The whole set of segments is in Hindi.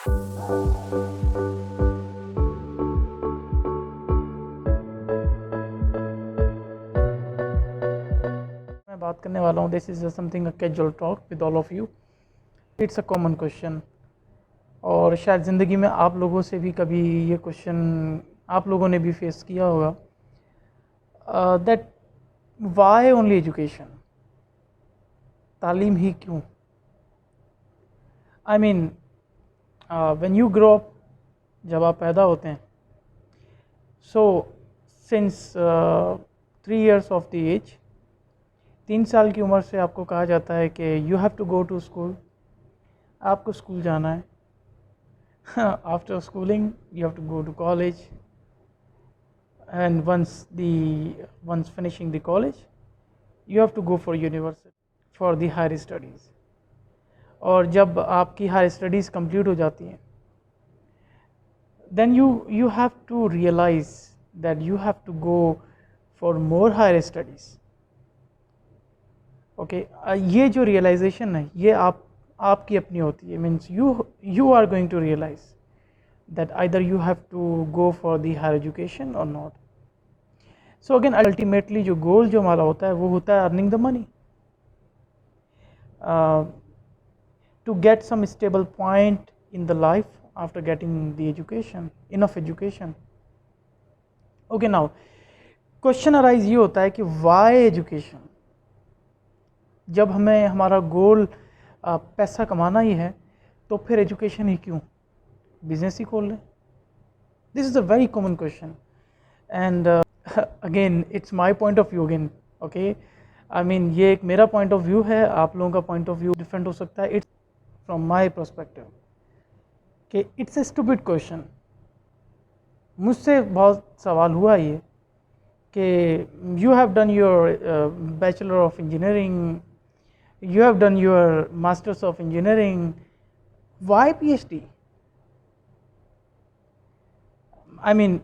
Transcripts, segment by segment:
मैं बात करने वाला हूँ, this is something a casual talk with all of you. It's a common question, और शायद ज़िंदगी में आप लोगों से भी कभी ये क्वेश्चन आप लोगों ने भी फेस किया होगा, दैट वाई ओनली एजुकेशन, तालीम ही क्यों। I mean when you grow up, जब आप पैदा होते हैं, so since 3 years of the age, 3 साल की उम्र से आपको कहा जाता है कि you have to go to school, आपको स्कूल जाना है। After schooling you have to go to college, and once finishing the college you have to go for university for the higher studies। और जब आपकी हायर स्टडीज़ कंप्लीट हो जाती हैं, then you have to realize that you have to go for more higher studies। Okay, ये जो रियलाइजेशन है ये आपकी अपनी होती है। Means you are going to realize that either you have to go for the higher education or not। So again ultimately जो गोल जो हमारा होता है वो होता है earning the money, to get some stable point in the life after getting the education, enough education. Okay, now question arise ये होता है कि वाई एजुकेशन। जब हमें हमारा गोल पैसा कमाना ही है तो फिर एजुकेशन ही क्यों, बिजनेस ही खोल लें। This is a very common question, and again it's my point of view again. Okay, I mean ये एक मेरा पॉइंट ऑफ व्यू है, आप लोगों का पॉइंट ऑफ व्यू डिफरेंट हो सकता है। इट्स फ्रॉम माई पर्सपेक्टिव कि इट्स ए स्टूपिड क्वेश्चन। मुझसे बहुत सवाल हुआ ये कि you have done your bachelor of engineering, you have done your masters of engineering, why PhD? I mean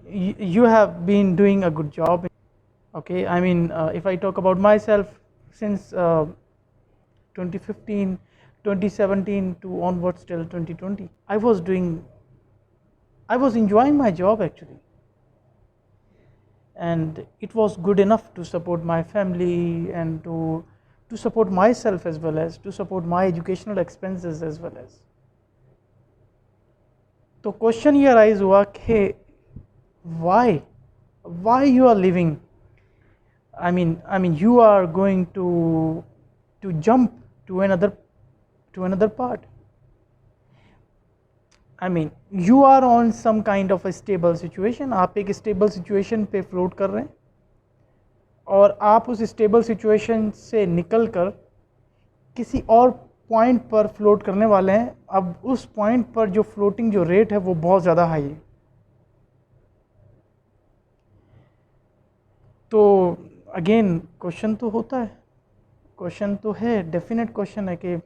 you have been doing a good job, okay? I mean if I talk about myself, since 2015 2017 to onwards till 2020 I was enjoying my job actually, and it was good enough to support my family and to support myself as well as to support my educational expenses as well as। तो क्वेश्चन ये अराइज हुआ कि why you are living, I mean you are going to jump to another part। I mean you are on some kind of a stable situation, आप एक stable situation पे float कर रहे हैं और आप उस स्टेबल सिचुएशन से निकल कर किसी और पॉइंट पर फ्लोट करने वाले हैं। अब उस पॉइंट पर जो फ्लोटिंग जो रेट है वो बहुत ज़्यादा हाई है। तो अगेन क्वेश्चन तो होता है, क्वेश्चन तो है, डेफिनेट क्वेश्चन है कि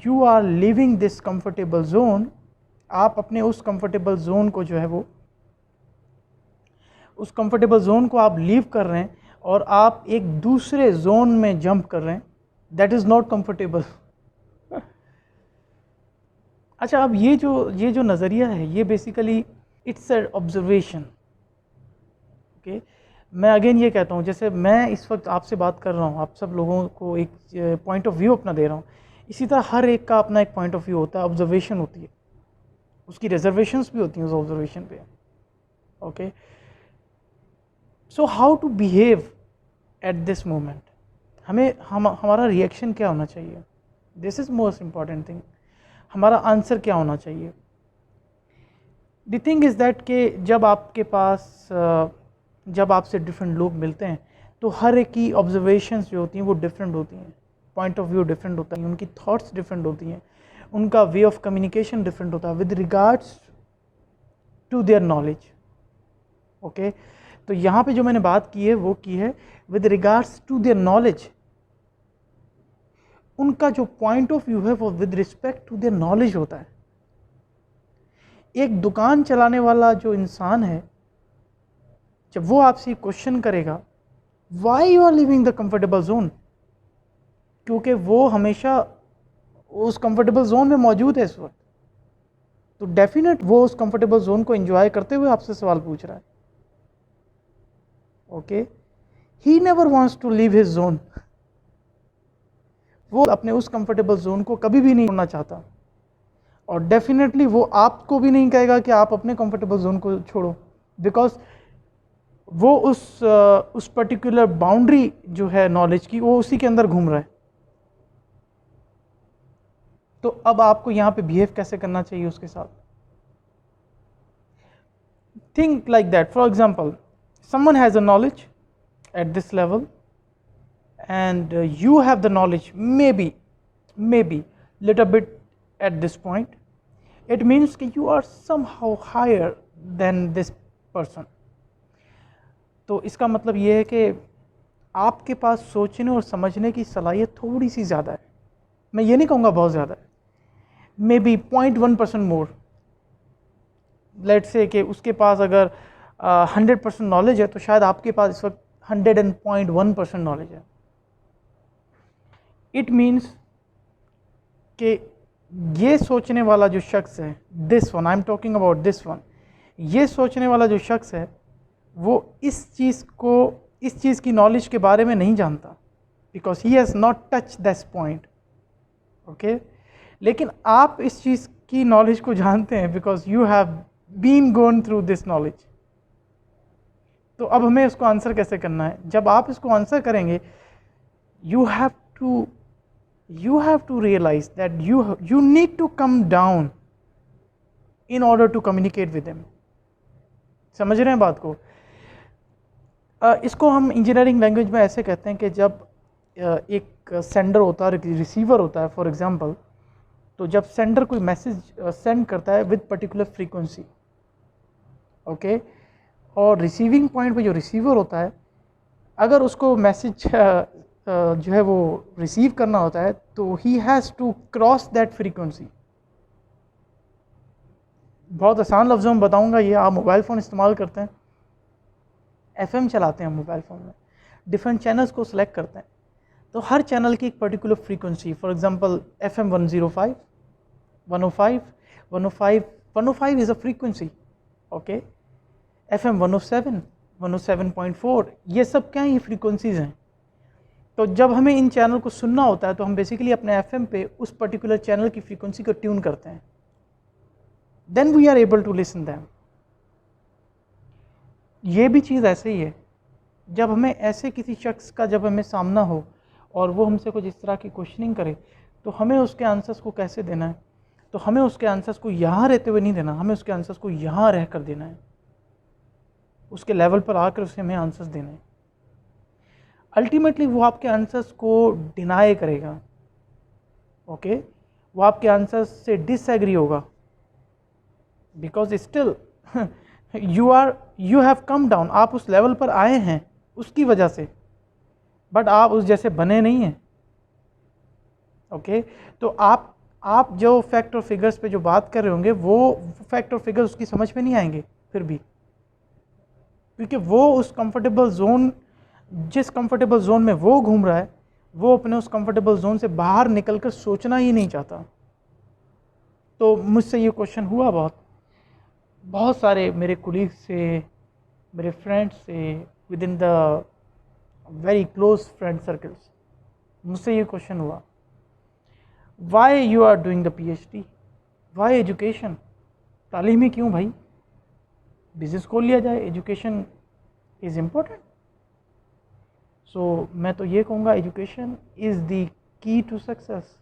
you are living this comfortable zone. आप अपने उस कंफर्टेबल जोन को जो है वो उस कंफर्टेबल जोन को आप लीव कर रहे हैं और आप एक दूसरे जोन में जंप कर रहे हैं, दैट इज़ नॉट कंफर्टेबल। अच्छा, अब ये जो नज़रिया है ये basically it's a observation. Okay, मैं अगेन ये कहता हूँ, जैसे मैं इस वक्त आपसे बात कर रहा हूँ, आप सब लोगों को एक पॉइंट ऑफ व्यू अपना दे रहा हूँ, इसी तरह हर एक का अपना एक पॉइंट ऑफ व्यू होता है, ऑब्जर्वेशन होती है, उसकी रिजर्वेशंस भी होती हैं उस ऑब्जर्वेशन पे। Okay, so how to behave at this moment, हमारा रिएक्शन क्या होना चाहिए, this is most important thing. हमारा आंसर क्या होना चाहिए। द थिंग इज़ दैट कि जब आपके पास जब आपसे डिफरेंट लोग मिलते हैं तो हर एक की ऑब्जर्वेशंस जो होती हैं वो डिफरेंट होती हैं, पॉइंट ऑफ व्यू डिफरेंट होता है, उनकी थॉट्स डिफरेंट होती हैं, उनका वे ऑफ कम्युनिकेशन डिफरेंट होता है with regards to their knowledge. Okay, तो यहाँ पे जो मैंने बात की है वो की है with regards to their knowledge. उनका जो पॉइंट ऑफ व्यू है वो with respect to their knowledge होता है। एक दुकान चलाने वाला जो इंसान है, जब वो आपसे क्वेश्चन करेगा why you are living the comfortable zone, क्योंकि वो हमेशा उस कंफर्टेबल जोन में मौजूद है इस वक्त, तो डेफिनेट वो उस कंफर्टेबल जोन को एंजॉय करते हुए आपसे सवाल पूछ रहा है। Okay, he never wants to leave his zone, वो अपने उस कंफर्टेबल जोन को कभी भी नहीं छोड़ना चाहता, और डेफिनेटली वो आपको भी नहीं कहेगा कि आप अपने कंफर्टेबल जोन को छोड़ो, बिकॉज वो उस पर्टिकुलर बाउंड्री जो है नॉलेज की, वो उसी के अंदर घूम रहा है। तो अब आपको यहां पे बिहेव कैसे करना चाहिए उसके साथ? Think like that, for example someone has a knowledge at this level and you have the knowledge maybe little bit at this point, it means that you are somehow higher than this person. तो इसका मतलब ये है कि आपके पास सोचने और समझने की सलाहियत थोड़ी सी ज़्यादा है, मैं ये नहीं कहूँगा बहुत ज़्यादा है, may be 0.1% more. Let's say कि उसके पास अगर 100% नॉलेज है तो शायद आपके पास इस वक्त 100.1% नॉलेज है। इट मीन्स कि ये सोचने वाला जो शख्स है, this one, I am talking about this one, ये सोचने वाला जो शख्स है वो इस चीज़ की नॉलेज के बारे में नहीं जानता, because he has not touch this point. Okay, लेकिन आप इस चीज़ की नॉलेज को जानते हैं because you have been gone through this knowledge. तो अब हमें उसको आंसर कैसे करना है? जब आप इसको आंसर करेंगे, you have to realise that you need to come down in order to communicate with him. समझ रहे हैं बात को? इसको हम इंजीनियरिंग लैंग्वेज में ऐसे कहते हैं कि जब एक सेंडर होता है, रिसीवर होता है, फॉर एग्जांपल, तो जब सेंडर कोई मैसेज सेंड करता है विद पर्टिकुलर फ्रीक्वेंसी, ओके, और रिसीविंग पॉइंट पे जो रिसीवर होता है, अगर उसको मैसेज जो है वो रिसीव करना होता है तो he has to cross that frequency. बहुत आसान लफ्ज़ों में बताऊंगा, ये आप मोबाइल फ़ोन इस्तेमाल करते हैं, FM चलाते हैं मोबाइल फ़ोन में, डिफरेंट चैनल्स को सिलेक्ट करते हैं, तो हर चैनल की एक particular frequency, for example FM 105, 105, 105, 105 is a frequency, okay, FM 107, 107.4, ये सब क्या है? ये फ्रीक्वेंसीज़ हैं। तो जब हमें इन चैनल को सुनना होता है तो हम बेसिकली अपने FM पे उस पर्टिकुलर चैनल की फ्रीक्वेंसी को ट्यून करते हैं, then we are able to listen them. ये भी चीज़ ऐसे ही है, जब हमें ऐसे किसी शख्स का जब हमें सामना हो और वो हमसे कुछ इस तरह की क्वेश्चनिंग करे, तो हमें उसके आंसर्स को कैसे देना है? तो हमें उसके आंसर्स को यहाँ रहते हुए नहीं देना, हमें उसके आंसर्स को यहाँ रह कर देना है, उसके लेवल पर आकर उसे हमें आंसर्स देने हैं। अल्टीमेटली वो आपके आंसर्स को डिनाई करेगा, ओके, वो आपके आंसर्स से डिसएग्री होगा, because still you have come down, आप उस लेवल पर आए हैं उसकी वजह से, बट आप उस जैसे बने नहीं हैं। ओके, तो आप जो फैक्ट और फिगर्स पे जो बात कर रहे होंगे, वो फैक्ट और फिगर्स उसकी समझ में नहीं आएंगे फिर भी, क्योंकि वो उस कंफर्टेबल जोन, जिस कंफर्टेबल जोन में वो घूम रहा है, वो अपने उस कंफर्टेबल जोन से बाहर निकलकर सोचना ही नहीं चाहता। तो मुझसे ये क्वेश्चन हुआ बहुत सारे मेरे कुलीग से, मेरे फ्रेंड्स से, within the very close friend circles, मुझसे ये क्वेश्चन हुआ, why you are doing the PhD, why education, तालीमी क्यों भाई, बिजनेस खोल लिया जाए, एजुकेशन इज़ इम्पोर्टेंट। सो मैं तो ये कहूँगा, education is the key to success.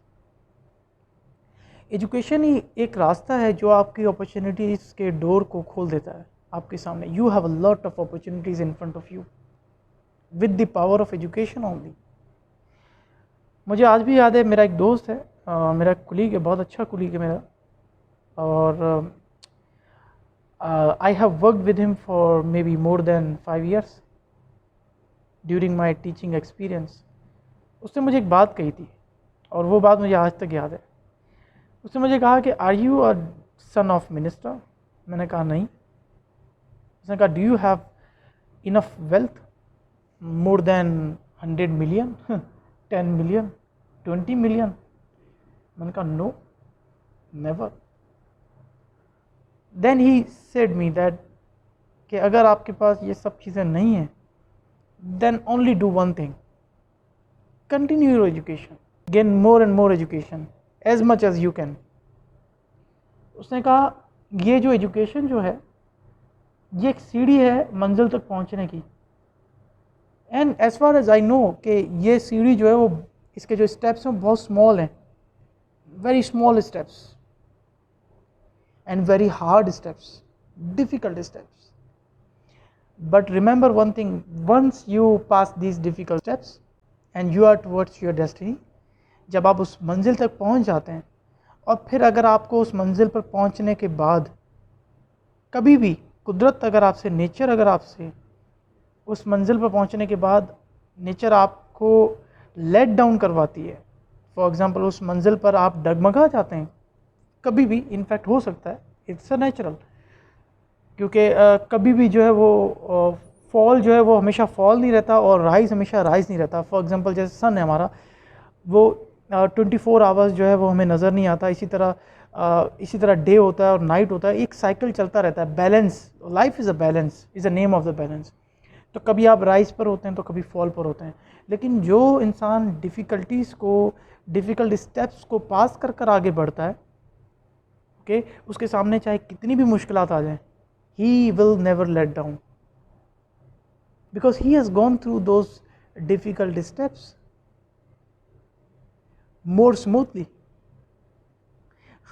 Education ही एक रास्ता है जो आपकी अपॉर्चुनिटीज़ के डोर को खोल देता है आपके सामने। You have a lot of opportunities in front of you with the power of education only. मुझे आज भी याद है, मेरा एक दोस्त है, मेरा कुलीग है, बहुत अच्छा कुलीग है मेरा, और I have worked with him for may be more than 5 years during my teaching experience. उसने मुझे एक बात कही थी और वो बात मुझे आज तक याद है। उसने मुझे कहा कि are you a son of minister? मैंने कहा नहीं। उसने कहा do you have enough wealth, more than 100 million, 10 million, 20 million? मैंने कहा no, never. Then he said me that कि अगर आपके पास ये सब चीज़ें नहीं हैं, then only do one thing, continue your education, gain more and more education as much as you can. उसने कहा ये जो एजुकेशन जो है ये एक सीढ़ी है मंजिल तक पहुंचने की, and as far as I know कि ये सीढ़ी जो है वो इसके जो स्टेप्स हैं बहुत स्मॉल हैं, very small steps and very hard steps, difficult steps. But remember one thing, once you pass these difficult steps and you are towards your destiny, जब आप उस मंजिल तक पहुंच जाते हैं, और फिर अगर आपको उस मंजिल पर पहुंचने के बाद कभी भी कुदरत अगर आपसे, नेचर अगर आपसे उस मंजिल पर पहुंचने के बाद नेचर आपको लेट डाउन करवाती है, फॉर एग्ज़ाम्पल उस मंजिल पर आप डगमगा जाते हैं, कभी भी इनफैक्ट हो सकता है, इट्स अ नेचुरल, क्योंकि कभी भी जो है वो फॉल जो है वो हमेशा फॉल नहीं रहता और राइज हमेशा राइज नहीं रहता। फॉर एग्ज़ाम्पल जैसे सन है हमारा, वो 24 आवर्स जो है वो हमें नज़र नहीं आता, इसी तरह डे होता है और नाइट होता है, एक साइकिल चलता रहता है, balance, life is a balance, is a name of the balance. तो कभी आप राइज पर होते हैं तो कभी फॉल पर होते हैं, लेकिन जो इंसान डिफ़िकल्टीज़ को, डिफ़िकल्ट स्टेप्स को पास कर कर आगे बढ़ता है, ओके, उसके सामने चाहे कितनी भी मुश्किलात आ जाएं, he will never let down, because he has gone through those difficult steps more smoothly.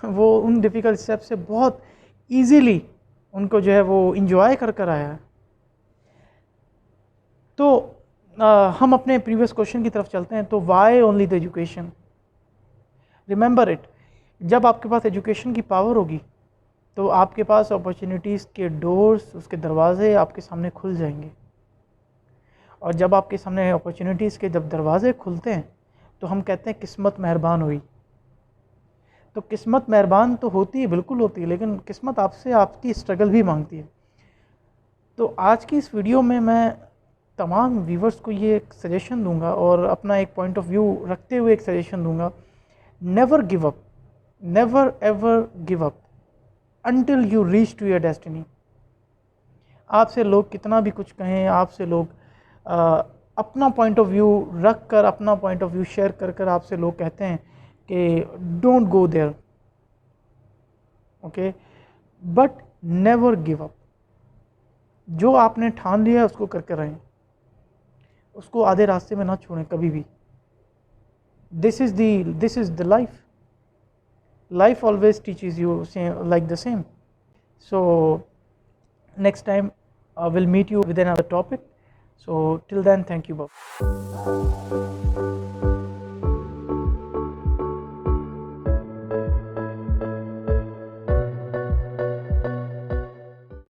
वो उन डिफ़िकल्ट स्टेप से बहुत ईजीली उनको जो है वो इंजॉय कर कर आया है। तो हम अपने प्रीवियस क्वेश्चन की तरफ चलते हैं। तो why only the education? Remember it, जब आपके पास एजुकेशन की पावर होगी तो आपके पास अपॉर्चुनिटीज़ के डोर्स, उसके दरवाजे आपके सामने खुल जाएंगे, और जब आपके सामने अपॉर्चुनिटीज़ के जब दरवाजे खुलते हैं तो हम कहते हैं किस्मत मेहरबान हुई। तो किस्मत मेहरबान तो होती है, बिल्कुल होती है, लेकिन किस्मत आपसे आपकी स्ट्रगल भी मांगती है। तो आज की इस वीडियो में मैं तमाम व्यूवर्स को ये एक सजेशन दूंगा और अपना एक पॉइंट ऑफ व्यू रखते हुए एक सजेशन दूंगा, never give up, never ever give up until you reach to your destiny. आपसे लोग कितना भी कुछ कहें, आपसे लोग अपना पॉइंट ऑफ व्यू रख कर, अपना पॉइंट ऑफ व्यू शेयर कर कर आपसे लोग कहते हैं कि don't go there, okay, but never give up. जो आपने ठान लिया है उसको करके रहें, उसको आधे रास्ते में ना छोड़ें कभी भी। This is the life, life always teaches you like the same. So next time I will meet you with another topic. So till then, thank you both.